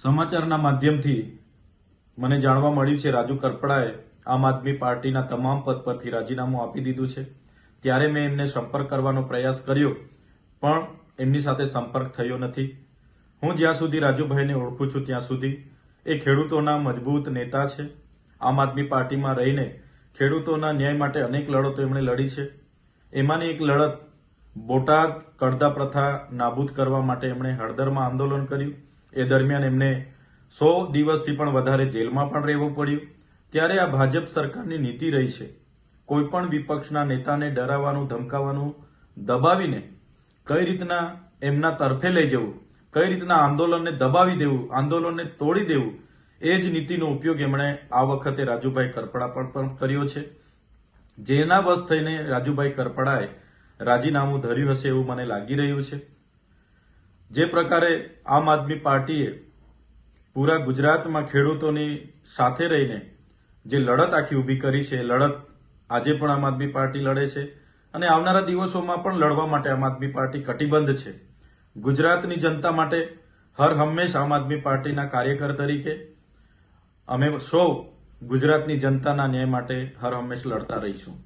સમાચારના માધ્યમથી મને જાણવા મળ્યું છે રાજુ કરપડાએ આમ આદમી પાર્ટીના તમામ પદ પરથી રાજીનામું આપી દીધું છે। ત્યારે મેં એમને સંપર્ક કરવાનો પ્રયાસ કર્યો પણ એમની સાથે સંપર્ક થયો નથી। હું જ્યાં સુધી રાજુભાઈને ઓળખું છું ત્યાં સુધી એ ખેડૂતોના મજબૂત નેતા છે। આમ આદમી પાર્ટીમાં રહીને ખેડૂતોના ન્યાય માટે અનેક લડતો એમણે લડી છે। એમાંની એક લડત બોટાદ કડદા પ્રથા નાબૂદ કરવા માટે એમણે હળદરમાં આંદોલન કર્યું। એ દરમિયાન એમને 100 દિવસથી પણ વધારે જેલમાં પણ રહેવું પડ્યું। ત્યારે આ ભાજપ સરકારની નીતિ રહી છે કોઈ પણ વિપક્ષના નેતાને ડરાવવાનું, ધમકાવવાનું, દબાવીને કઈ રીતના એમના તરફે લઈ જવું, કઈ રીતના આંદોલનને દબાવી દેવું, આંદોલનને તોડી દેવું, એ જ નીતિનો ઉપયોગ એમણે આ વખતે રાજુભાઈ કરપડા પર પણ કર્યો છે। જેના વશ થઈને રાજુભાઈ કરપડાએ રાજીનામું ધર્યું હશે એવું મને લાગી રહ્યું છે। જે પ્રકારે આમ આદમી પાર્ટીએ પૂરા ગુજરાતમાં ખેડૂતોની સાથે રહીને જે લડત આખી ઊભી કરી છે, લડત આજે પણ આમ આદમી પાર્ટી લડે છે અને આવનારા દિવસોમાં પણ લડવા માટે આમ આદમી પાર્ટી કટિબદ્ધ છે। ગુજરાતની જનતા માટે હર હંમેશ આમ આદમી પાર્ટીના કાર્યકર તરીકે અમે સૌ ગુજરાતની જનતાના ન્યાય માટે હર હંમેશ લડતા રહીશું।